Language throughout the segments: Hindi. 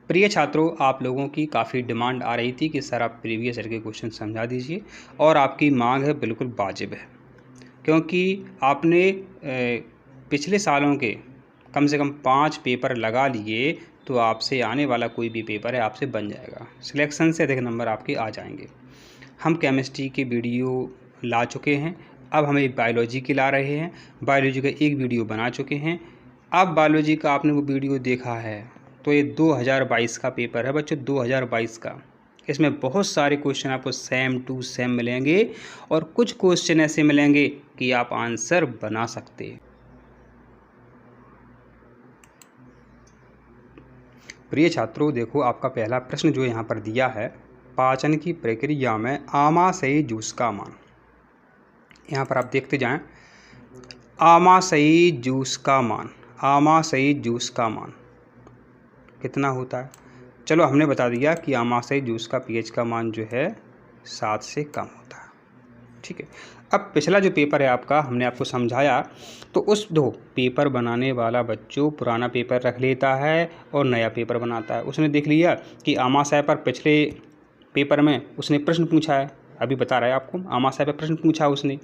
प्रिय छात्रों, आप लोगों की काफ़ी डिमांड आ रही थी कि सर आप प्रीवियस ईयर के क्वेश्चन समझा दीजिए और आपकी मांग है बिल्कुल वाजिब है, क्योंकि आपने पिछले सालों के कम से कम 5 पेपर लगा लिए तो आपसे आने वाला कोई भी पेपर है आपसे बन जाएगा। सिलेक्शन से अधिक नंबर आपके आ जाएंगे। हम केमिस्ट्री के वीडियो ला चुके हैं, अब हमें बायोलॉजी की ला रहे हैं। बायोलॉजी का एक वीडियो बना चुके हैं। अब बायोलॉजी का आपने वो वीडियो देखा है तो ये 2022 का पेपर है बच्चों, 2022 का। इसमें बहुत सारे क्वेश्चन आपको सेम टू सेम मिलेंगे और कुछ क्वेश्चन ऐसे मिलेंगे कि आप आंसर बना सकते हैं। प्रिय छात्रों, देखो आपका पहला प्रश्न जो यहाँ पर दिया है, पाचन की प्रक्रिया में आमाशयी जूस का मान। यहाँ पर आप देखते जाएं, आमाशयी जूस का मान, आमाशयी जूस का मान कितना होता है। चलो हमने बता दिया कि आमाशयी जूस का पीएच का मान जो है 7 से कम होता है। ठीक है, अब पिछला जो पेपर है आपका, हमने आपको समझाया तो उस दो पेपर बनाने वाला बच्चों पुराना पेपर रख लेता है और नया पेपर बनाता है। उसने देख लिया कि आमाशय पर पिछले पेपर में उसने प्रश्न पूछा है, अभी बता रहा है आपको, आमाशय पर प्रश्न पूछा उसने।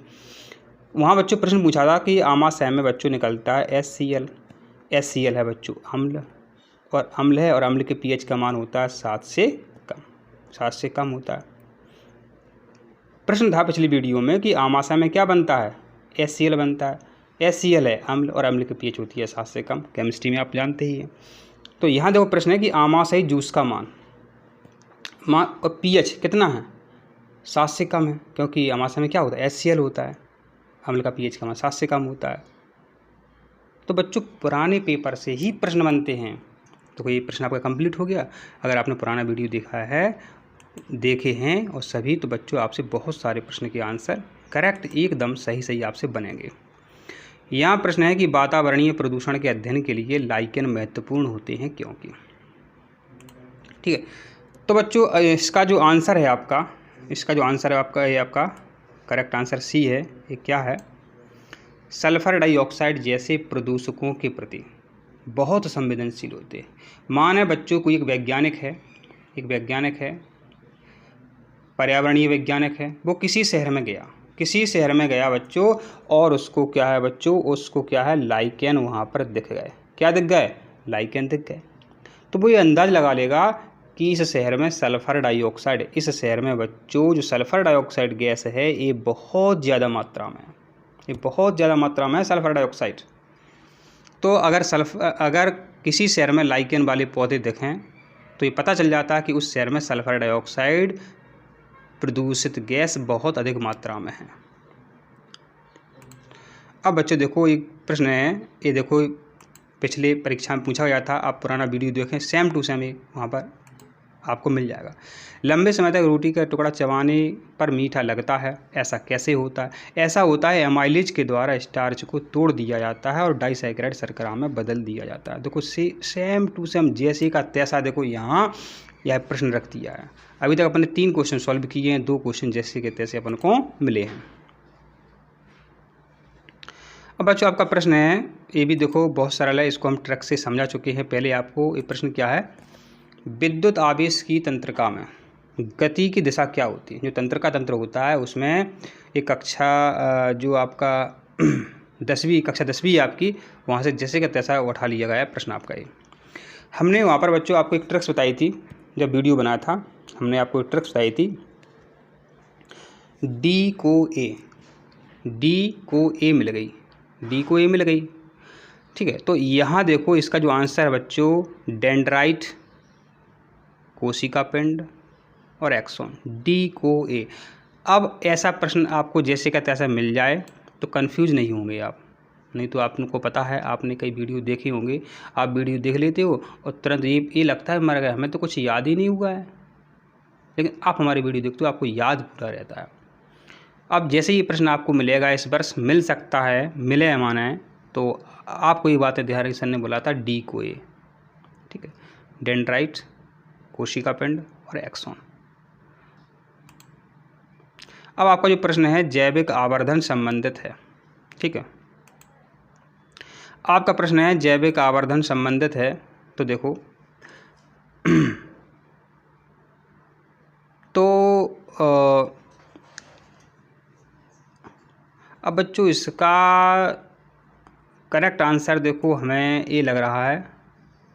वहाँ बच्चों प्रश्न पूछा था कि आमाशय में बच्चों निकलता है HCl, HCl है बच्चों अम्ल, और अम्ल है और अम्ल के पीएच का मान होता है 7 से कम, 7 से कम होता है। प्रश्न था पिछली वीडियो में कि आमाशय में क्या बनता है, HCl बनता है। HCl है अम्ल और अम्ल की पीएच होती है 7 से कम, केमिस्ट्री में आप जानते ही हैं। तो यहाँ देखो प्रश्न है कि आमाशयी जूस का मान और पीएच कितना है, 7 से कम है, क्योंकि आमाशय में क्या होता है, HCl होता है, अम्ल का पीएच का मान 7 से कम होता है। तो बच्चों पुराने पेपर से ही प्रश्न बनते हैं। तो ये प्रश्न आपका कंप्लीट हो गया। अगर आपने पुराना वीडियो देखा है, देखे हैं और सभी, तो बच्चों आपसे बहुत सारे प्रश्न के आंसर करेक्ट एकदम सही आपसे बनेंगे। यहाँ प्रश्न है कि वातावरणीय प्रदूषण के अध्ययन के लिए लाइकेन महत्वपूर्ण होते हैं क्योंकि। ठीक है, तो बच्चों इसका जो आंसर है आपका, इसका जो आंसर है आपका, ये आपका करेक्ट आंसर सी है। ये क्या है, सल्फर डाइऑक्साइड जैसे प्रदूषकों के प्रति बहुत संवेदनशील होते हैं। मान है बच्चों को, एक वैज्ञानिक है, एक वैज्ञानिक है, पर्यावरणीय वैज्ञानिक है, वो किसी शहर में गया, किसी शहर में गया बच्चों, और उसको क्या है बच्चों, उसको क्या है, लाइकेन वहाँ पर दिख गए। क्या दिख गए, लाइकेन दिख गए। तो वो ये अंदाज लगा लेगा कि इस शहर में सल्फर डाइऑक्साइड, इस शहर में बच्चों जो सल्फर डाइऑक्साइड गैस है ये बहुत ज़्यादा मात्रा में है, ये बहुत ज़्यादा मात्रा में है सल्फर डाइऑक्साइड। तो अगर किसी शहर में लाइकेन वाले पौधे दिखें तो ये पता चल जाता है कि उस शहर में सल्फर डाइऑक्साइड प्रदूषित गैस बहुत अधिक मात्रा में है। अब बच्चों देखो एक प्रश्न है, ये देखो पिछले परीक्षा में पूछा गया था, आप पुराना वीडियो देखें, सेम टू सेम वहाँ पर आपको मिल जाएगा। लंबे समय तक रोटी का टुकड़ा चबाने पर मीठा लगता है, ऐसा कैसे होता है। ऐसा होता है एमाइलेज के द्वारा स्टार्च को तोड़ दिया जाता है और डाइसैकेराइड शर्करा में बदल दिया जाता है। देखो सेम टू सेम जैसे का तैसा देखो यहाँ यह प्रश्न रख दिया है। अभी तक अपन ने 3 क्वेश्चन सॉल्व किए हैं, 2 क्वेश्चन जैसे के तैसे अपन को मिले हैं। अब बच्चों आपका प्रश्न है, ये भी देखो बहुत सरल है, इसको हम ट्रक से समझा चुके हैं पहले आपको। ये प्रश्न क्या है, विद्युत आवेश की तंत्रिका में गति की दिशा क्या होती है। जो तंत्रिका तंत्र होता है उसमें एक कक्षा जो आपका 10वीं कक्षा 10वीं आपकी, वहाँ से जैसे का तैसा उठा लिया गया है प्रश्न आपका ये। हमने वहाँ पर बच्चों आपको एक ट्रिक्स बताई थी, जब वीडियो बनाया था हमने आपको एक ट्रिक्स बताई थी, डी को ए मिल गई, डी को ए मिल गई। ठीक है, तो यहाँ देखो इसका जो आंसर है बच्चों, डेंड्राइट, कोशिका पिंड और एक्सोन, डी को ए। अब ऐसा प्रश्न आपको जैसे का तैसा मिल जाए तो कंफ्यूज नहीं होंगे आप, नहीं तो आपको पता है, आपने कई वीडियो देखे होंगे, आप वीडियो देख लेते हो और तुरंत ये लगता है मर गया, हमें तो कुछ याद ही नहीं हुआ है, लेकिन आप हमारी वीडियो देखते हो आपको याद पूरा रहता है। अब जैसे ये प्रश्न आपको मिलेगा, इस वर्ष मिल सकता है, मिले माना है, तो आपको ये बातें ध्यान सर ने बोला था, डी को ए। ठीक है, डेंड्राइट, कोशिका पिंड और एक्सोन। अब आपका जो प्रश्न है जैविक आवर्धन संबंधित है। ठीक है, आपका प्रश्न है जैविक आवर्धन संबंधित है। तो देखो तो अब बच्चों इसका करेक्ट आंसर देखो हमें ये लग रहा है,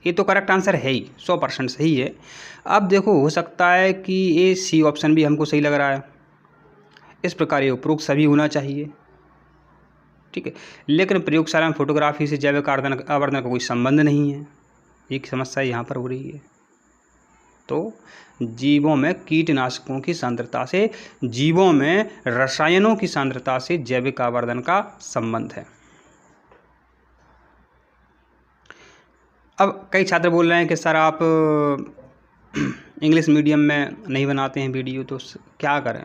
ये तो करेक्ट आंसर है ही, 100% सही है। अब देखो हो सकता है कि ये सी ऑप्शन भी हमको सही लग रहा है, इस प्रकार ये उपरोक्त सभी होना चाहिए, ठीक है। लेकिन प्रयोगशाला में फोटोग्राफी से जैविक आवर्धन का कोई संबंध नहीं है, एक समस्या यहाँ पर हो रही है। तो जीवों में कीटनाशकों की सांद्रता से, जीवों में रसायनों की सांद्रता से जैविक आवर्धन का संबंध है। अब कई छात्र बोल रहे हैं कि सर आप इंग्लिश मीडियम में नहीं बनाते हैं वीडियो, तो क्या करें?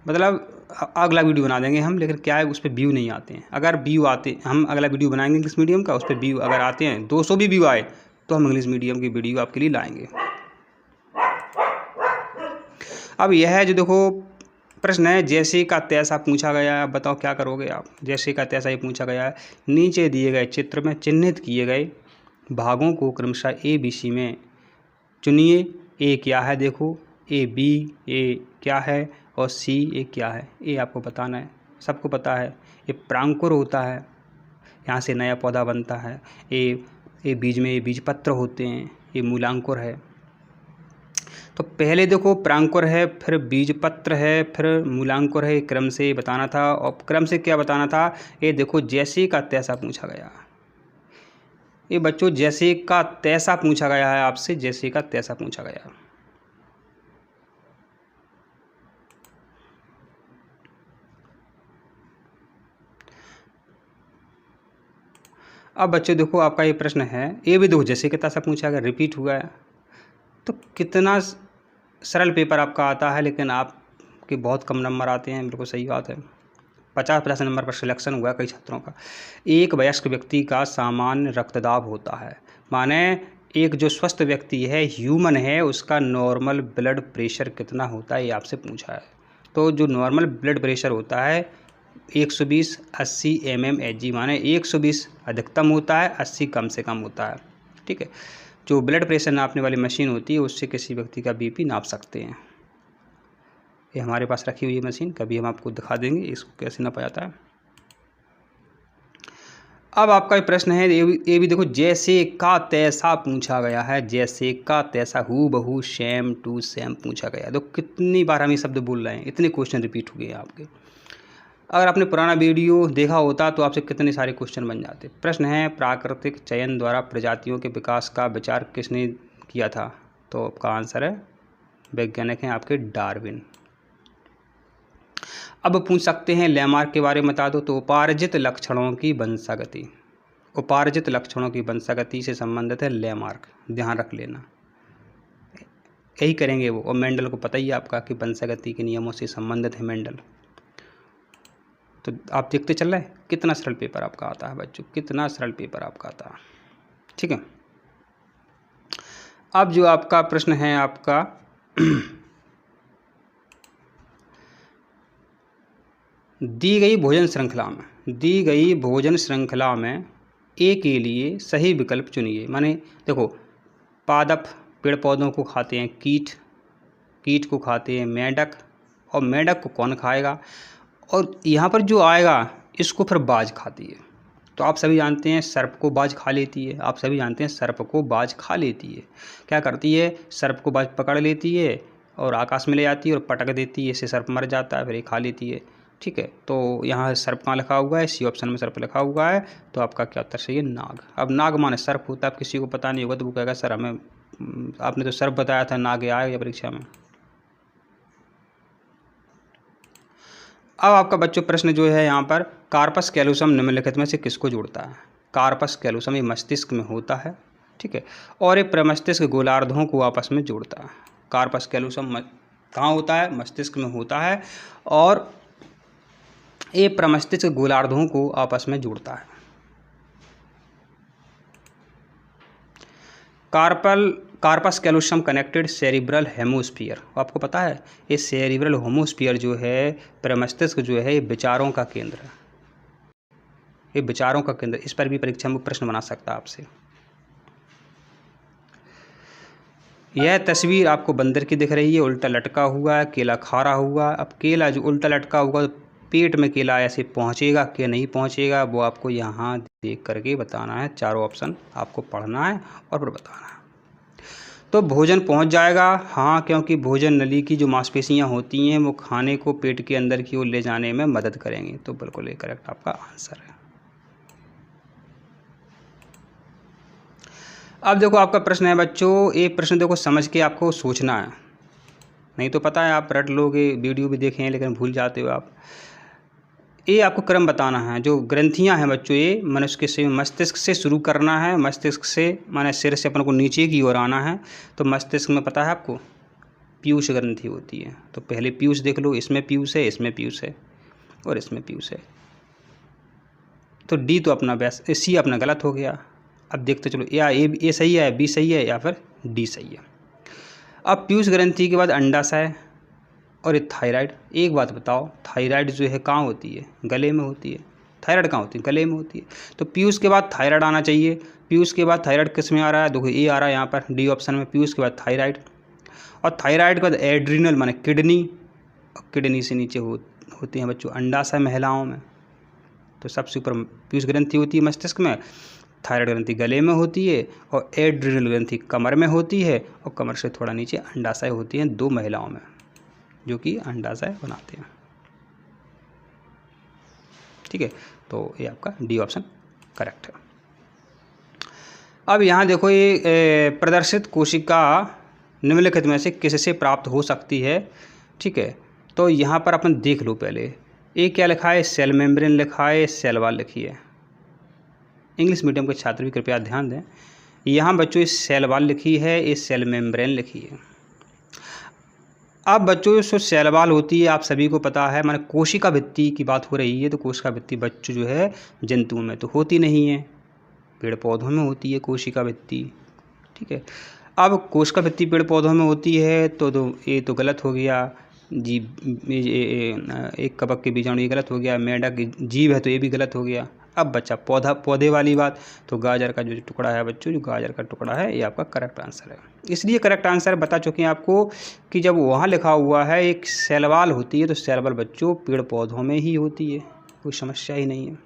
मतलब अगला वीडियो बना देंगे हम, लेकिन क्या है उस पर व्यू नहीं आते हैं। अगर व्यू आते, हम अगला वीडियो बनाएंगे इंग्लिश मीडियम का, उस पर व्यू अगर आते हैं, 200 भी व्यू आए तो हम इंग्लिश मीडियम की वीडियो आपके लिए लाएंगे। अब यह है जो देखो प्रश्न है, जैसे का तैसा पूछा गया है, बताओ क्या करोगे आप? जैसे का तैसा ही पूछा गया है। नीचे दिए गए चित्र में चिन्हित किए गए भागों को क्रमशः ए बी सी में चुनिए। ए क्या है देखो, ए बी, ए क्या है और सी ए क्या है, ये आपको बताना है। सबको पता है ये प्रांकुर होता है, यहाँ से नया पौधा बनता है। ए बीज में ये बीज पत्र होते हैं, ये मूलांकुर है। तो पहले देखो प्रांकुर है, फिर बीज पत्र है, फिर मूलांकुर है, क्रम से बताना था। और क्रम से क्या बताना था, ये देखो जैसे का तैसा पूछा गया। ये बच्चों जैसे का तैसा पूछा गया है आपसे, जैसे का तैसा पूछा गया। अब बच्चों देखो आपका ये प्रश्न है, ये भी देखो जैसे का तैसा पूछा गया, रिपीट हुआ है। तो कितना सरल पेपर आपका आता है, लेकिन आपके बहुत कम नंबर आते हैं। बिल्कुल सही बात है, 50 नंबर पर सिलेक्शन हुआ कई छात्रों का। एक वयस्क व्यक्ति का सामान्य रक्तदाब होता है, माने एक जो स्वस्थ व्यक्ति है, ह्यूमन है, उसका नॉर्मल ब्लड प्रेशर कितना होता है, ये आपसे पूछा है। तो जो नॉर्मल ब्लड प्रेशर होता है 120/80 mmHg, माने 120 अधिकतम होता है, 80 कम से कम होता है, ठीक है। जो ब्लड प्रेशर नापने वाली मशीन होती है, उससे किसी व्यक्ति का बीपी नाप सकते हैं। ये हमारे पास रखी हुई है मशीन, कभी हम आपको दिखा देंगे इसको कैसे नापा जाता है। अब आपका प्रश्न है, ये भी देखो जैसे का तैसा पूछा गया है, जैसे का तैसा, हू बहू, सेम टू सेम पूछा गया। तो कितनी बार हम ये शब्द बोल रहे हैं, इतने क्वेश्चन रिपीट हो गए आपके। अगर आपने पुराना वीडियो देखा होता तो आपसे कितने सारे क्वेश्चन बन जाते। प्रश्न है, प्राकृतिक चयन द्वारा प्रजातियों के विकास का विचार किसने किया था? तो आपका आंसर है वैज्ञानिक हैं आपके डार्विन। अब पूछ सकते हैं लैमार्क के बारे में बता दो। तो उपार्जित लक्षणों की वंशागति, उपार्जित लक्षणों की वंशागति से संबंधित है लैमार्क, ध्यान रख लेना, यही करेंगे वो। और मेंडल को पता ही है आपका कि वंशागति के नियमों से संबंधित है मेंडल। तो आप देखते चल रहे हैं कितना सरल पेपर आपका आता है बच्चों, कितना सरल पेपर आपका आता है, ठीक है। अब जो आपका प्रश्न है आपका दी गई भोजन श्रृंखला में ए के लिए सही विकल्प चुनिए। माने देखो पादप पेड़ पौधों को खाते हैं, कीट को खाते हैं मेंढक, और मेंढक को कौन खाएगा? और यहाँ पर जो आएगा इसको फिर बाज खाती है। तो आप सभी जानते हैं सर्प को बाज खा लेती है, आप सभी जानते हैं सर्प को बाज खा लेती है। क्या करती है, सर्प को बाज पकड़ लेती है और आकाश में ले जाती है और पटक देती है, इससे सर्प मर जाता है, फिर ये खा लेती है, ठीक है। तो यहाँ सर्प कहाँ लिखा हुआ है, सी ऑप्शन में सर्प लिखा हुआ है। तो आपका क्या उत्तर सही है, नाग। अब नाग माने सर्प होता है, अब किसी को पता नहीं होगा तो वो कहेगा सर हमें आपने तो सर्प बताया था, नाग आएगा परीक्षा में। अब आपका बच्चों प्रश्न जो है यहाँ पर, कार्पस कैलोसम निम्नलिखित में से किसको जोड़ता है? कार्पस कैलोसम ये मस्तिष्क में होता है, ठीक है, और ये प्रमस्तिष्क गोलार्धों को आपस में जोड़ता है। कार्पस कैलोसम कहाँ होता है? मस्तिष्क में होता है, और ये प्रमस्तिष्क गोलार्धों को आपस में जोड़ता है। कार्पस कैलोसम कनेक्टेड सेरिब्रल हेमोस्फीयर, आपको पता है ये सेरिब्रल हेमोस्फीयर जो है, प्रमस्तिष्क जो है, ये विचारों का केंद्र है, ये विचारों का केंद्र। इस पर भी परीक्षा में प्रश्न बना सकता है आपसे। यह तस्वीर आपको बंदर की दिख रही है, उल्टा लटका हुआ है, केला खा रहा हुआ। अब केला जो उल्टा लटका हुआ तो पेट में केला ऐसे पहुंचेगा कि नहीं पहुंचेगा, वो आपको यहाँ देख करके बताना है। चारों ऑप्शन आपको पढ़ना है और फिर बताना है। तो भोजन पहुंच जाएगा, हाँ, क्योंकि भोजन नली की जो मांसपेशियां होती हैं वो खाने को पेट के अंदर की ओर ले जाने में मदद करेंगी। तो बिल्कुल ये करेक्ट आपका आंसर है। अब देखो आपका प्रश्न है बच्चों, एक प्रश्न देखो समझ के आपको सोचना है, नहीं तो पता है आप रट लोगे, वीडियो भी देखें लेकिन भूल जाते हो आप। ये आपको क्रम बताना है। जो ग्रंथियां हैं बच्चों, ये मनुष्य के मस्तिष्क से शुरू करना है। मस्तिष्क से माने सिर से अपन को नीचे की ओर आना है। तो मस्तिष्क में पता है आपको पीयूष ग्रंथि होती है। तो पहले पीयूष देख लो, इसमें पीयूष है, इसमें पीयूष है और इसमें पीयूष है। तो डी तो अपना बेस्ट, सी अपना गलत हो गया। अब देखते चलो या ए सही है, बी सही है या फिर डी सही है। अब पीयूष ग्रंथि के बाद अंडाशय और ये थायराइड। एक बात बताओ, थायराइड जो है कहाँ होती है? गले में होती है। थायराइड कहाँ होती है? गले में होती है। तो पीयूष के बाद थायराइड आना चाहिए। पीयूष के बाद थायराइड किस में आ रहा है? देखो ए आ रहा है यहाँ पर डी ऑप्शन में। पीयूष के बाद थायराइड और थायराइड के बाद एड्रिनल माने किडनी, और किडनी से नीचे होते हैं बच्चों अंडाशय महिलाओं में। तो सबसे ऊपर पीयूष ग्रंथि होती है मस्तिष्क में, थायराइड ग्रंथि गले में होती है और एड्रिनल ग्रंथि कमर में होती है और कमर से थोड़ा नीचे अंडाशय होती हैं दो महिलाओं में जो कि अंडाशय बनाते हैं। ठीक है, तो ये आपका डी ऑप्शन करेक्ट है। अब यहाँ देखो ये प्रदर्शित कोशिका निम्नलिखित में से किससे प्राप्त हो सकती है? ठीक है, तो यहाँ पर अपन देख लो पहले ये क्या लिखा है, सेल मेम्ब्रेन लिखा है, सेल वॉल लिखी है। इंग्लिश मीडियम के छात्र भी कृपया ध्यान दें। यहाँ बच्चों ये सेल वॉल लिखी है, ये सेल मेम्ब्रेन लिखी है। अब बच्चों जो सेल वॉल होती है आप सभी को पता है, माने कोशिका भित्ति की बात हो रही है। तो कोशिका भित्ति बच्चों जो है जंतुओं में तो होती नहीं है, पेड़ पौधों में होती है कोशिका भित्ति। ठीक है, अब कोशिका भित्ति पेड़ पौधों में होती है तो ये तो गलत हो गया। जीव एक कवक के बीजाणु ये गलत हो गया, मेंढक जीव है तो ये भी गलत हो गया। अब बच्चा पौधे वाली बात, तो गाजर का जो टुकड़ा है बच्चों, जो गाजर का टुकड़ा है ये आपका करेक्ट आंसर है। इसलिए करेक्ट आंसर बता चुके हैं आपको कि जब वहाँ लिखा हुआ है एक सेल वॉल होती है तो सेल वॉल बच्चों पेड़ पौधों में ही होती है, कोई समस्या ही नहीं है।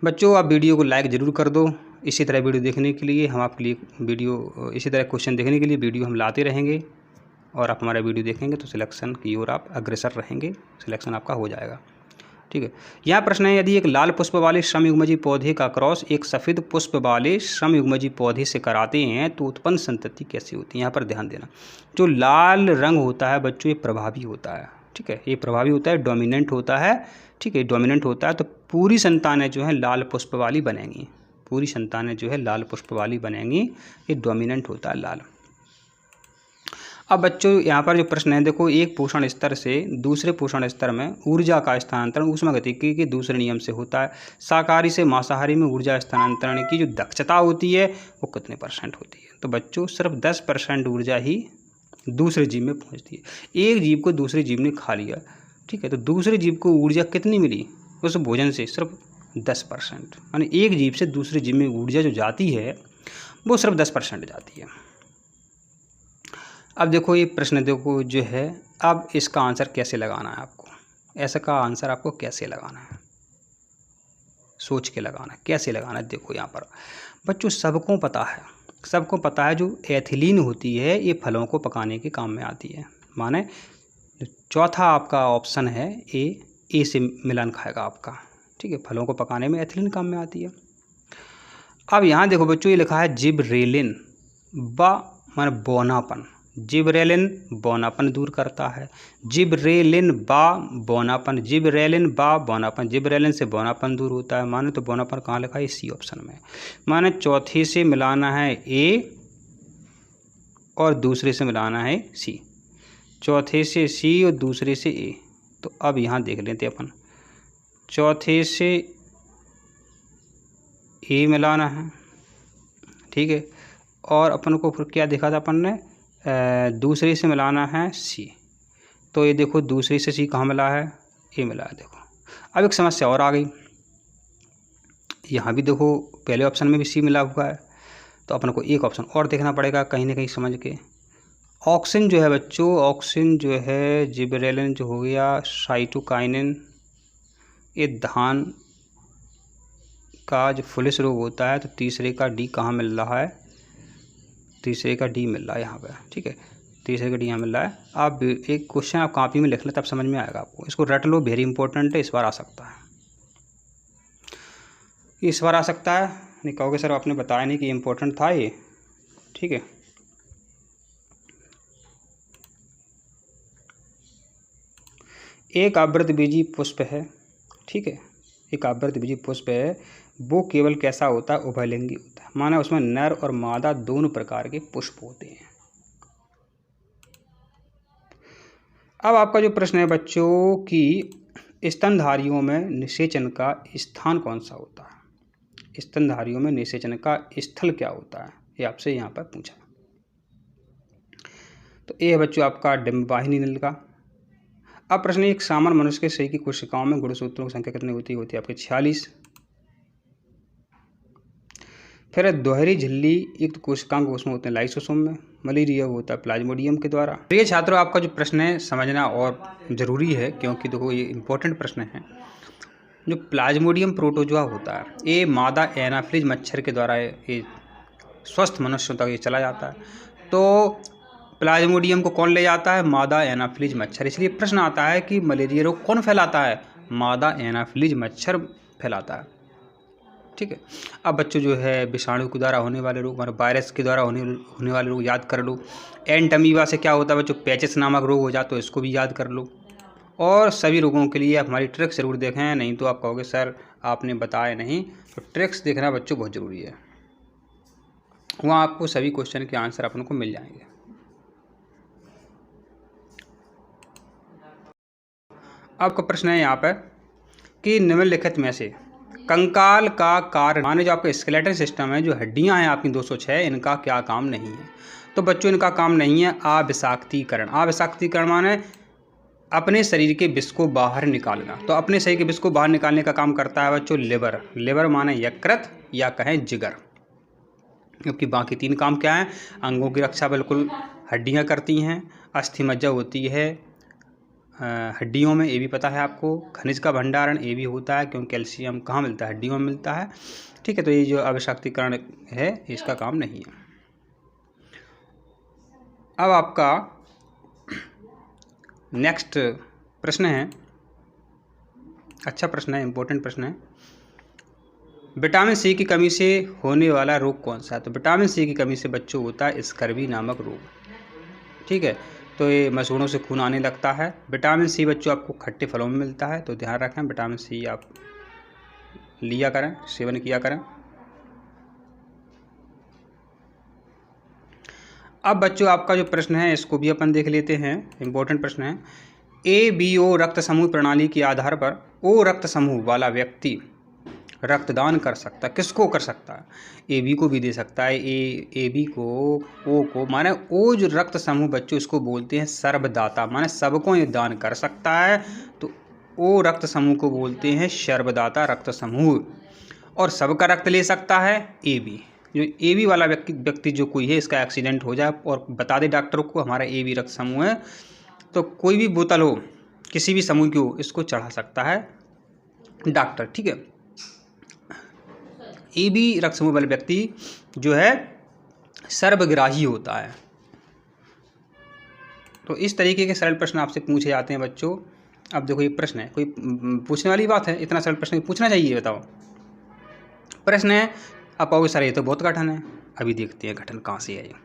बच्चों आप वीडियो को लाइक ज़रूर कर दो। इसी तरह वीडियो देखने के लिए हम आपके लिए वीडियो, इसी तरह क्वेश्चन देखने के लिए वीडियो हम लाते रहेंगे और आप हमारा वीडियो देखेंगे तो सिलेक्शन की ओर आप अग्रसर रहेंगे, सिलेक्शन आपका हो जाएगा। ठीक है, यहाँ प्रश्न है, यदि एक लाल पुष्प वाले समयुग्मजी पौधे का क्रॉस एक सफ़ेद पुष्प वाले समयुग्मजी पौधे से कराते हैं तो उत्पन्न संतति कैसी होती है? यहाँ पर ध्यान देना, जो लाल रंग होता है बच्चों ये प्रभावी होता है। ठीक है, ये प्रभावी होता है, डोमिनेंट होता है। ठीक है, डोमिनेंट होता है तो पूरी संतानें जो हैं लाल पुष्प वाली बनेंगी, पूरी संतानें जो है लाल पुष्प वाली बनेंगी, ये डोमिनेंट होता है लाल। अब बच्चों यहाँ पर जो प्रश्न है देखो, एक पोषण स्तर से दूसरे पोषण स्तर में ऊर्जा का स्थानांतरण ऊष्मागतिकी के दूसरे नियम से होता है। शाकाहारी से मांसाहारी में ऊर्जा स्थानांतरण की जो दक्षता होती है वो कितने % होती है? तो बच्चों सिर्फ 10% ऊर्जा ही दूसरे जीव में पहुँचती है। एक जीव को दूसरे जीव ने खा लिया, ठीक है, तो दूसरे जीव को ऊर्जा कितनी मिली उस भोजन से? सिर्फ 10%। यानी एक जीव से दूसरे जीव में ऊर्जा जो जाती है वो सिर्फ 10% जाती है। अब देखो ये प्रश्न देखो जो है, अब इसका आंसर कैसे लगाना है आपको? ऐसा का आंसर आपको कैसे लगाना है? सोच के लगाना है, कैसे लगाना है? देखो यहाँ पर बच्चों सबको पता है जो एथिलीन होती है ये फलों को पकाने के काम में आती है। माने चौथा आपका ऑप्शन है ए से मिलान खाएगा आपका। ठीक है, फलों को पकाने में एथिलीन काम में आती है। अब यहाँ देखो बच्चों ये लिखा है जिबरेलिन माने बौनापन, जिबरेलिन बौनापन दूर करता है। जिबरेलिन बौनापन, जिबरेलिन बौनापन, जिबरेलिन से बौनापन दूर होता है। माने तो बौनापन कहाँ लिखा है? सी ऑप्शन में। माने चौथे से मिलाना है ए और दूसरे से मिलाना है सी, चौथे से सी और दूसरे से ए। तो अब यहाँ देख लेते अपन, चौथे से ए मिलाना है, ठीक है, और अपन को फिर क्या देखा था अपन ने, दूसरे से मिलाना है सी। तो ये देखो दूसरे से सी कहाँ मिला है? ए मिला है। देखो अब एक समस्या और आ गई, यहाँ भी देखो पहले ऑप्शन में भी सी मिला हुआ है, तो अपन को एक ऑप्शन और देखना पड़ेगा कहीं ना कहीं समझ के। ऑक्सिन जो है बच्चों, ऑक्सिन जो है, जिबरेलिन जो हो गया, साइटोकाइनिन, ये धान का जो फुलिस रोग होता है। तो तीसरे का डी कहाँ मिल रहा है? तीसरे का डी मिल रहा है यहाँ पे, ठीक है, तीसरे का डी यहाँ मिल रहा है। आप एक क्वेश्चन आप कॉपी में लिख लें तब समझ में आएगा आपको, इसको रट लो, वेरी इंपॉर्टेंट है, इस बार आ सकता है, इस बार आ सकता है। नहीं कहोगे सर आपने बताया नहीं कि इम्पोर्टेंट था ये, ठीक है। एक आवृतबीजी पुष्प है, ठीक है, एक आवृतबीजी पुष्प है, वो केवल कैसा होता है? उभयलिंगी होता है, माना उसमें नर और मादा दोनों प्रकार के पुष्प होते हैं। अब आपका जो प्रश्न है बच्चों कि स्तनधारियों में निषेचन का स्थान कौन सा होता है? स्तनधारियों में निषेचन का स्थल क्या होता है, ये आपसे यहाँ पर पूछा। तो ये है बच्चों आपका डिंबवाहिनी नलिका। अब प्रश्न, एक सामान्य मनुष्य के शरीर की कोशिकाओं में गुणसूत्रों की संख्या कितनी होती है आपके 46। फिर दोहरी झिल्ली युक्त कोशिकांग उसमें होते हैं लाइसोसोम में। मलेरिया होता है प्लाज्मोडियम के द्वारा। तो ये छात्रों आपका जो प्रश्न है समझना और ज़रूरी है, क्योंकि देखो ये इंपॉर्टेंट प्रश्न है। जो प्लाज्मोडियम प्रोटोजोआ होता है ये मादा एनाफिलीज मच्छर के द्वारा ये स्वस्थ मनुष्यों तक ये चला जाता है। तो प्लाज्मोडियम को कौन ले जाता है? मादा एनाफिलीज मच्छर। इसलिए प्रश्न आता है कि मलेरिया रोग कौन फैलाता है? मादा एनाफिलीज मच्छर फैलाता है, ठीक है। अब बच्चों जो है विषाणु के द्वारा होने वाले रोग, वायरस के द्वारा होने वाले रोग याद कर लो। एंटमीबा से क्या होता है बच्चों? पैचिस नामक रोग हो जाता है, तो इसको भी याद कर लो। और सभी रोगों के लिए आप हमारी ट्रिक्स ज़रूर देखें, नहीं तो आप कहोगे सर आपने बताया नहीं। तो ट्रिक्स देखना बच्चों बहुत ज़रूरी है, वहाँ आपको सभी क्वेश्चन के आंसर अपन को मिल जाएंगे। आपका प्रश्न है यहाँ पर कि निम्नलिखित में से कंकाल का कार्य, माने जो आपका स्केलेटन सिस्टम है, जो हड्डियाँ हैं आपकी 206, इनका क्या काम नहीं है? तो बच्चों इनका काम नहीं है अविषाक्तीकरण। अविषाक्तीकरण माने अपने शरीर के विष को बाहर निकालना। तो अपने शरीर के विष को बाहर निकालने का काम करता है बच्चों लिवर। लिवर माने यकृत या कहें जिगर। क्योंकि बाकी तीन काम क्या है? अंगों की रक्षा बिल्कुल हड्डियाँ करती हैं, अस्थि मज्जा होती है हड्डियों में, ये भी पता है आपको। खनिज का भंडारण ये भी होता है, क्योंकि कैल्शियम कहाँ मिलता है? हड्डियों में मिलता है, ठीक है। तो ये जो अविषाक्तीकरण है इसका काम नहीं है। अब आपका नेक्स्ट प्रश्न है, अच्छा प्रश्न है, इंपॉर्टेंट प्रश्न है। विटामिन सी की कमी से होने वाला रोग कौन सा है? तो विटामिन सी की कमी से बच्चों होता है स्कर्वी नामक रोग, ठीक है। तो ये मसूड़ों से खून आने लगता है। विटामिन सी बच्चों आपको खट्टे फलों में मिलता है, तो ध्यान रखें विटामिन सी आप लिया करें, सेवन किया करें। अब बच्चों आपका जो प्रश्न है इसको भी अपन देख लेते हैं, इंपॉर्टेंट प्रश्न है। ABO रक्त समूह प्रणाली के आधार पर O रक्त समूह वाला व्यक्ति रक्तदान कर सकता है। किसको कर सकता है? AB को भी दे सकता है, AB को, O को, माने O जो रक्त समूह बच्चों इसको बोलते हैं सर्वदाता, माने सबको ये दान कर सकता है। तो O रक्त समूह को बोलते हैं सर्वदाता रक्त समूह। और सबका रक्त ले सकता है AB। जो AB वाला व्यक्ति जो कोई है, इसका एक्सीडेंट हो जाए और बता दे डॉक्टर को हमारा AB रक्त समूह है, तो कोई भी बोतल हो किसी भी समूह की हो, इसको चढ़ा सकता है डॉक्टर, ठीक है। AB रक्त समूह वाले व्यक्ति जो है सर्वग्राही होता है। तो इस तरीके के सरल प्रश्न आपसे पूछे जाते हैं बच्चों। अब देखो ये प्रश्न है, कोई पूछने वाली बात है? इतना सरल प्रश्न पूछना चाहिए, बताओ। प्रश्न है, आप कहोगे सर ये तो बहुत कठिन है। अभी देखते हैं कठिन कहाँ से है।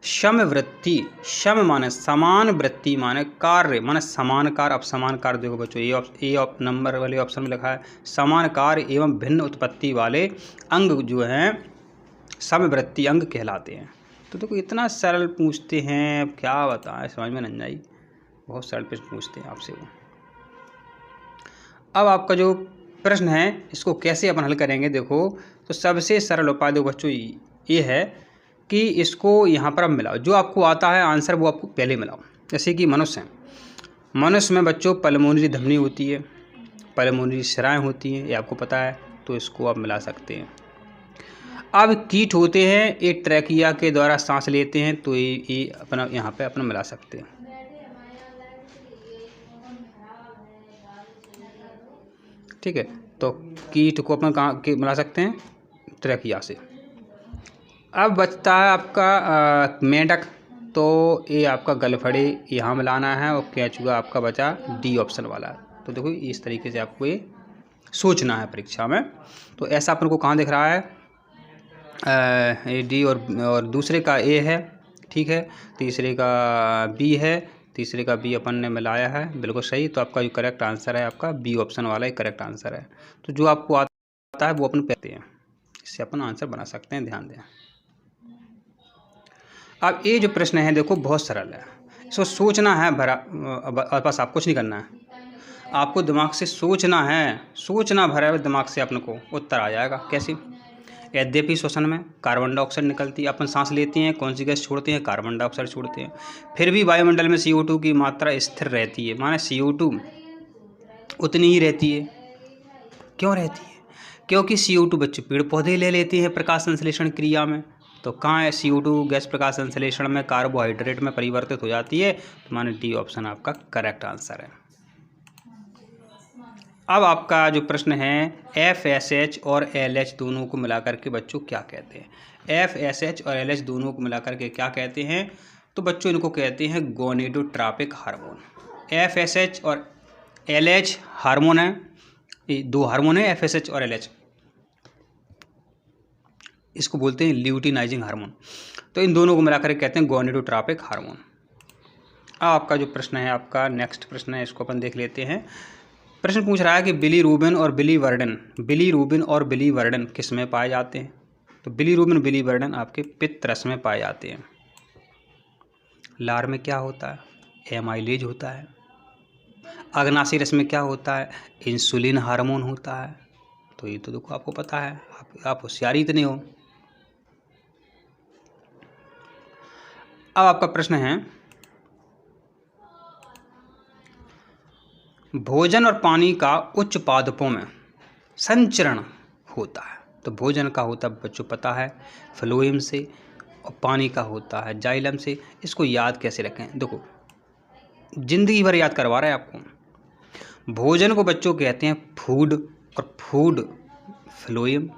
समवृत्ति, सम माने समान, वृत्ति माने कार्य, माने समान कार्य। अब समान कार्य देखो बच्चों, ये नंबर वाले ऑप्शन में लिखा है समान कार्य एवं भिन्न उत्पत्ति वाले अंग जो हैं समवृत्ति अंग कहलाते हैं। तो देखो इतना सरल पूछते हैं, अब क्या बताएं, समझ में नहीं आई, बहुत सरल प्रश्न पूछते हैं आपसे वो। अब आपका जो प्रश्न है इसको कैसे अपन हल करेंगे, देखो तो सबसे सरल उपाय देखो बच्चों ये है कि इसको यहाँ पर अब मिलाओ, जो आपको आता है आंसर वो आपको पहले मिलाओ। जैसे कि मनुष्य हैं, मनुष्य में बच्चों पल्मोनरी धमनी होती है, पल्मोनरी शिराएँ होती हैं, ये आपको पता है, तो इसको आप मिला सकते हैं। अब कीट होते हैं, एक ट्रैकिया के द्वारा सांस लेते हैं, तो ये अपना यहाँ पे अपना मिला सकते हैं। ठीक है, तो कीट को अपन कहाँ के मिला सकते हैं? ट्रैकिया से। अब बचता है आपका मेंढक, तो ये आपका गलफड़े यहाँ मिलाना है, और केंचुआ आपका बचा डी ऑप्शन वाला। तो देखो इस तरीके से आपको ये सोचना है परीक्षा में। तो ऐसा अपन को कहाँ दिख रहा है? ए डी और दूसरे का ए है, ठीक है, तीसरे का बी है, तीसरे का बी अपन ने मिलाया है, बिल्कुल सही। तो आपका जो करेक्ट आंसर है आपका बी ऑप्शन वाला ही करेक्ट आंसर है। तो जो आपको आता है वो अपन कहते हैं, इससे अपन आंसर बना सकते हैं, ध्यान दें। अब ये जो प्रश्न है देखो बहुत सरल है, इसको सोचना है भरा, बस आपको कुछ नहीं करना है, आपको दिमाग से सोचना है, सोचना भरा है दिमाग से, अपन को उत्तर आ जाएगा। कैसे? यद्यपि श्वसन में कार्बन डाइऑक्साइड निकलती है, अपन सांस लेते हैं, कौन सी गैस छोड़ते हैं? कार्बन डाइऑक्साइड छोड़ते हैं, फिर भी वायुमंडल में CO2 की मात्रा स्थिर रहती है, माने CO2 उतनी ही रहती है। क्यों रहती है? क्योंकि CO2 बच्चे पेड़ पौधे ले लेते हैं प्रकाश संश्लेषण क्रिया में। तो कहाँ है CO2 गैस प्रकाश संश्लेषण में कार्बोहाइड्रेट में परिवर्तित हो जाती है, तो माने डी ऑप्शन आपका करेक्ट आंसर है। अब आपका जो प्रश्न है FSH और LH दोनों को मिलाकर के बच्चों क्या कहते हैं? FSH और LH दोनों को मिलाकर के क्या कहते हैं? तो बच्चों इनको कहते हैं गोनेडोट्रॉपिक हार्मोन। FSH और LH हार्मोन है, ये दो हार्मोन है FSH और LH, इसको बोलते हैं ल्यूटिनाइजिंग हार्मोन। तो इन दोनों को मिलाकर के कहते हैं गोनेडोट्रॉपिक हार्मोन। अब आपका जो प्रश्न है, आपका नेक्स्ट प्रश्न है, इसको अपन देख लेते हैं। प्रश्न पूछ रहा है कि बिलीरुबिन और बिलीवर्डन किस में पाए जाते हैं? तो बिलीरुबिन बिलीवर्डन आपके पित्त रस में पाए जाते हैं। लार में क्या होता है? एमाइलेज होता है। अग्नाशय रस में क्या होता है? इंसुलिन हार्मोन होता है। तो ये तो देखो आपको पता है, आप होशियार इतने हो। अब आपका प्रश्न है भोजन और पानी का उच्च पादपों में संचरण होता है। तो भोजन का होता है बच्चों पता है फ्लोएम से, और पानी का होता है जाइलम से। इसको याद कैसे रखें? देखो जिंदगी भर याद करवा रहे हैं आपको। भोजन को बच्चों कहते हैं फूड, और फूड फ्लोएम।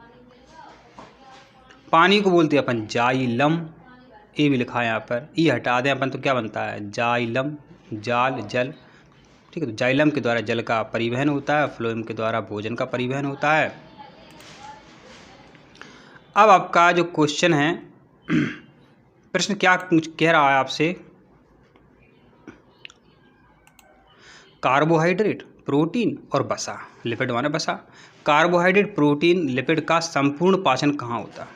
पानी को बोलते हैं अपन जाइलम, ये भी लिखा है यहाँ पर, ये हटा दें अपन तो क्या बनता है? जाइलम, जाल जल, ठीक है। तो जाइलम के द्वारा जल का परिवहन होता है, फ्लोएम के द्वारा भोजन का परिवहन होता है। अब आपका जो क्वेश्चन है, प्रश्न क्या कह रहा है आपसे? कार्बोहाइड्रेट, प्रोटीन और वसा, लिपिड माने वसा, कार्बोहाइड्रेट, प्रोटीन, लिपिड का संपूर्ण पाचन कहाँ होता है?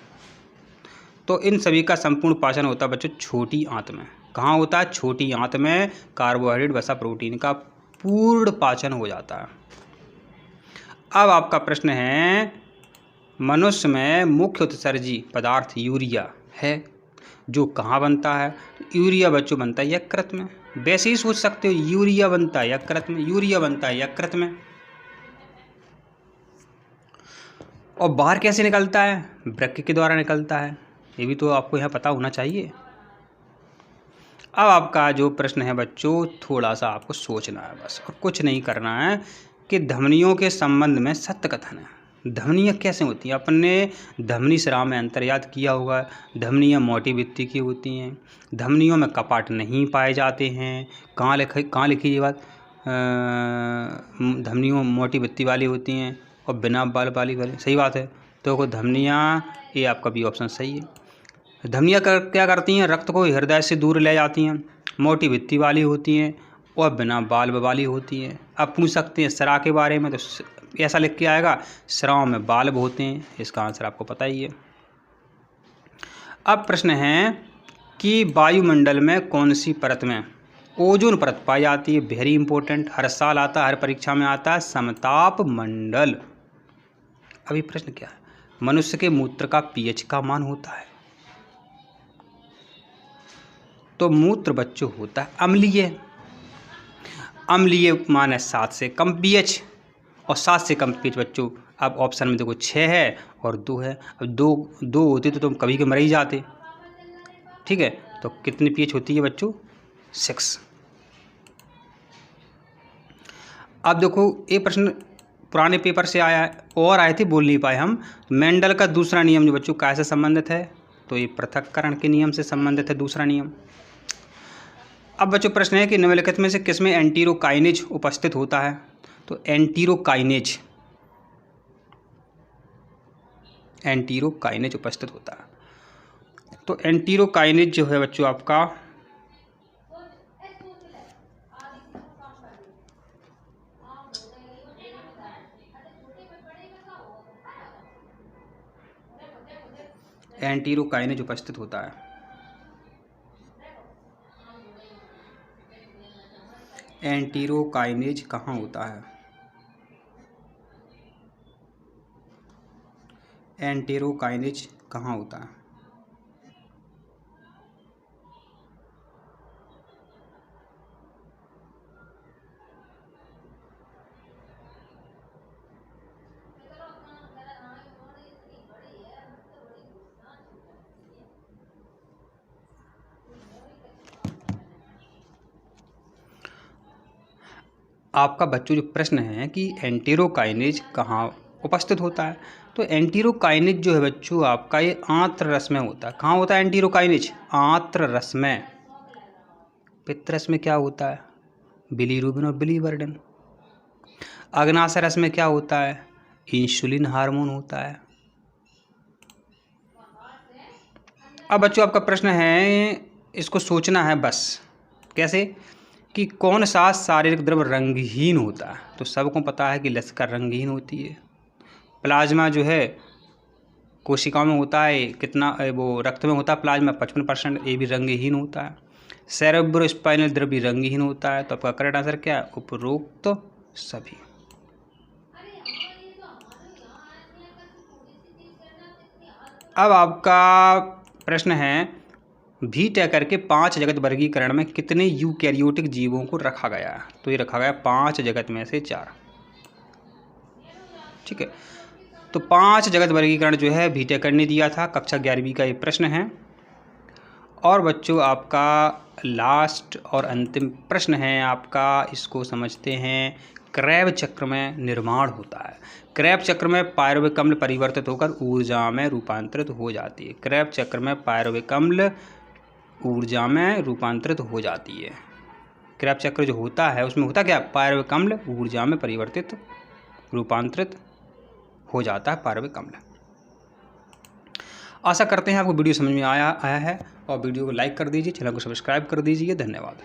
तो इन सभी का संपूर्ण पाचन होता है बच्चों छोटी आंत में। कहाँ होता है? छोटी आंत में कार्बोहाइड्रेट, वसा, प्रोटीन का पूर्ण पाचन हो जाता है। अब आपका प्रश्न है मनुष्य में मुख्य उत्सर्जी पदार्थ यूरिया है, जो कहाँ बनता है? यूरिया बच्चों बनता है यकृत में। वैसे ही सोच सकते हो, यूरिया बनता है यकृत में, यूरिया बनता है यकृत में। और बाहर कैसे निकलता है? वृक्क के द्वारा निकलता है, ये भी तो आपको यहाँ पता होना चाहिए। अब आपका जो प्रश्न है बच्चों, थोड़ा सा आपको सोचना है बस, और कुछ नहीं करना है, कि धमनियों के संबंध में सत्य कथन है। धमनियाँ कैसे होती हैं? अपन ने धमनी स्राव में अंतर याद किया होगा। धमनियाँ मोटी भित्ति की होती हैं, धमनियों में कपाट नहीं पाए जाते हैं। कहाँ लिखी ये बात? धमनियों मोटी भित्ति वाली होती हैं और बिना बाल वाली, सही बात है। तो धमनियाँ, ये आपका भी ऑप्शन सही है। धमनियाँ क्या करती हैं? रक्त को हृदय से दूर ले जाती हैं, मोटी भित्ति वाली होती हैं और बिना बाल वाली होती हैं। अब पूछ सकते हैं स्राव के बारे में, तो ऐसा लिख के आएगा स्राव में बाल्ब होते हैं, इसका आंसर आपको पता ही है। अब प्रश्न है कि वायुमंडल में कौन सी परत में ओजोन परत पाई जाती है? वेरी इंपॉर्टेंट, हर साल आता है, हर परीक्षा में आता है, समताप मंडल। अभी प्रश्न क्या है? मनुष्य के मूत्र का pH का मान होता है। तो मूत्र बच्चों होता है अम्लीय, अम्लीय मान है 7 से कम pH, और 7 से कम पीएच बच्चों, अब ऑप्शन में देखो 6 है और 2 है। अब दो होती तो तुम कभी के मर ही जाते। ठीक है, तो कितनी पीएच होती है बच्चों? 6। अब देखो ये प्रश्न पुराने पेपर से आया है और आए थे, बोल नहीं पाए हम। मेंडल का दूसरा नियम जो बच्चों कैसे संबंधित है? तो ये पृथक्करण के नियम से संबंधित है दूसरा नियम। अब बच्चों प्रश्न है कि निम्नलिखित में से किसमें एंटीरोकाइनेज उपस्थित होता है? तो एंटीरोकाइनेज उपस्थित होता है। तो एंटीरोकाइनेज जो है बच्चों आपका एंटीरोकाइनेज उपस्थित होता है। एंटीरोकाइनेज कहाँ होता है? एंटीरोकाइनेज कहाँ होता है? आपका बच्चों जो प्रश्न है कि एंटीरोकाइनेज कहाँ उपस्थित होता है, तो एंटीरोकाइनेज जो है बच्चों आपका ये आंत्र रस में होता है। कहाँ होता है एंटीरोकाइनेज? आंत्र रस में। पित्तरस में क्या होता है? बिलीरुबिन और बिलीवर्डिन। अग्नाशय रस में क्या होता है? इंसुलिन हार्मोन होता है। अब बच्चों आपका प्रश्न है, इसको सोचना है बस। कैसे? कि कौन सा शारीरिक द्रव्य रंगहीन होता है? तो सबको पता है कि लसिका रंगहीन होती है। प्लाज्मा जो है कोशिकाओं में होता है कितना, वो रक्त में होता है प्लाज्मा 55%, ये भी रंगहीन होता है। सेरेब्रोस्पाइनल द्रव्य रंगहीन होता है। तो आपका करेक्ट आंसर क्या है? उपरोक्त तो सभी। अब आपका प्रश्न है, VTaker के 5 जगत वर्गीकरण में कितने यूकैरियोटिक जीवों को रखा गया है? तो ये रखा गया 5 जगत में से 4। ठीक है, तो 5 जगत वर्गीकरण जो है VTaker ने दिया था। कक्षा 11वीं का ये प्रश्न है। और बच्चों आपका लास्ट और अंतिम प्रश्न है आपका, इसको समझते हैं। क्रैब चक्र में निर्माण होता है। क्रैब चक्र में पायरुविक अम्ल परिवर्तित होकर ऊर्जा में रूपांतरित हो जाती है। क्रैब चक्र में पायरुविक अम्ल ऊर्जा में रूपांतरित हो जाती है। क्रैब चक्र जो होता है उसमें होता क्या? पायरुविक अम्ल ऊर्जा में रूपांतरित हो जाता है पायरुविक अम्ल। आशा करते हैं आपको वीडियो समझ में आया है, और वीडियो को लाइक कर दीजिए, चैनल को सब्सक्राइब कर दीजिए। धन्यवाद।